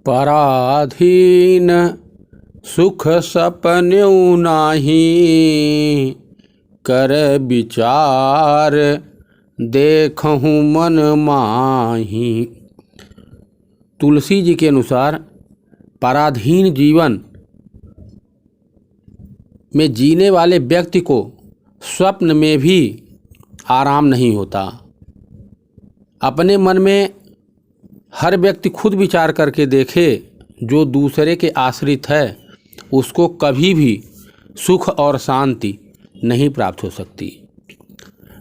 पराधीन सुख सपन्यु नाही, कर विचार देखहु मन माही। तुलसी जी के अनुसार पराधीन जीवन में जीने वाले व्यक्ति को स्वप्न में भी आराम नहीं होता। अपने मन में हर व्यक्ति खुद विचार करके देखे, जो दूसरे के आश्रित है उसको कभी भी सुख और शांति नहीं प्राप्त हो सकती।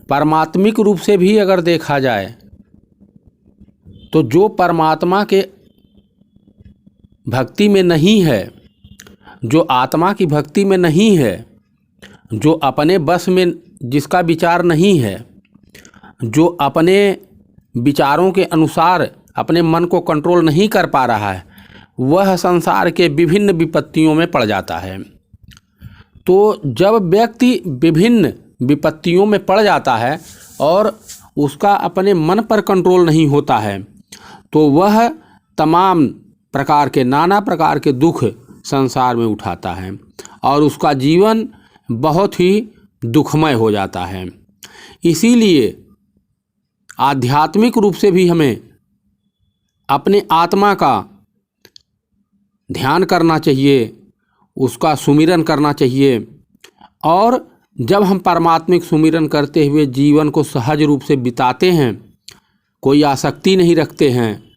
परमात्मिक रूप से भी अगर देखा जाए तो जो परमात्मा के भक्ति में नहीं है, जो आत्मा की भक्ति में नहीं है, जो अपने बस में जिसका विचार नहीं है, जो अपने विचारों के अनुसार अपने मन को कंट्रोल नहीं कर पा रहा है, वह संसार के विभिन्न विपत्तियों में पड़ जाता है। तो जब व्यक्ति विभिन्न विपत्तियों में पड़ जाता है और उसका अपने मन पर कंट्रोल नहीं होता है, तो वह तमाम प्रकार के नाना प्रकार के दुख संसार में उठाता है और उसका जीवन बहुत ही दुखमय हो जाता है। इसीलिए आध्यात्मिक रूप से भी हमें अपने आत्मा का ध्यान करना चाहिए, उसका सुमिरन करना चाहिए। और जब हम परमात्मिक सुमिरन करते हुए जीवन को सहज रूप से बिताते हैं, कोई आसक्ति नहीं रखते हैं,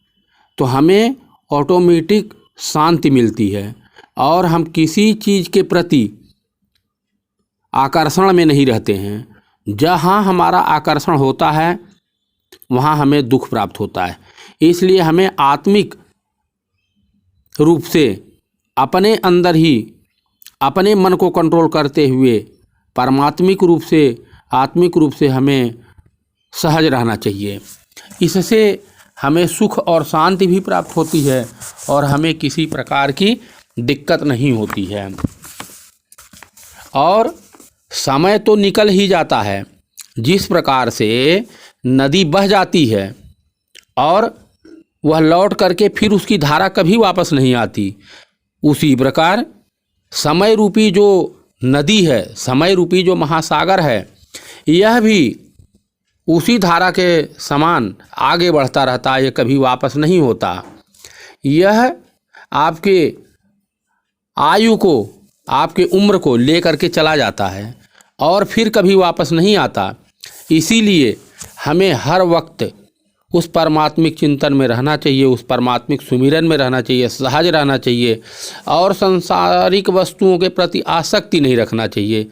तो हमें ऑटोमेटिक शांति मिलती है और हम किसी चीज़ के प्रति आकर्षण में नहीं रहते हैं। जहाँ हमारा आकर्षण होता है वहाँ हमें दुख प्राप्त होता है। इसलिए हमें आत्मिक रूप से अपने अंदर ही अपने मन को कंट्रोल करते हुए परमात्मिक रूप से, आत्मिक रूप से हमें सहज रहना चाहिए। इससे हमें सुख और शांति भी प्राप्त होती है और हमें किसी प्रकार की दिक्कत नहीं होती है। और समय तो निकल ही जाता है। जिस प्रकार से नदी बह जाती है और वह लौट करके फिर उसकी धारा कभी वापस नहीं आती, उसी प्रकार समय रूपी जो नदी है, समय रूपी जो महासागर है, यह भी उसी धारा के समान आगे बढ़ता रहता है, ये कभी वापस नहीं होता। यह आपके आयु को, आपके उम्र को लेकर के चला जाता है और फिर कभी वापस नहीं आता। इसीलिए हमें हर वक्त उस परमात्मिक चिंतन में रहना चाहिए, उस परमात्मिक सुमिरन में रहना चाहिए, सहज रहना चाहिए और सांसारिक वस्तुओं के प्रति आसक्ति नहीं रखना चाहिए।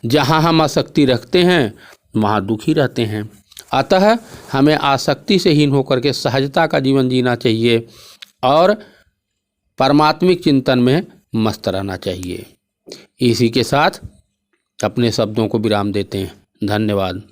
जहाँ हम आसक्ति रखते हैं वहाँ दुखी रहते हैं। अतः हमें आसक्ति से हीन होकर के सहजता का जीवन जीना चाहिए और परमात्मिक चिंतन में मस्त रहना चाहिए। इसी के साथ अपने शब्दों को विराम देते हैं। धन्यवाद।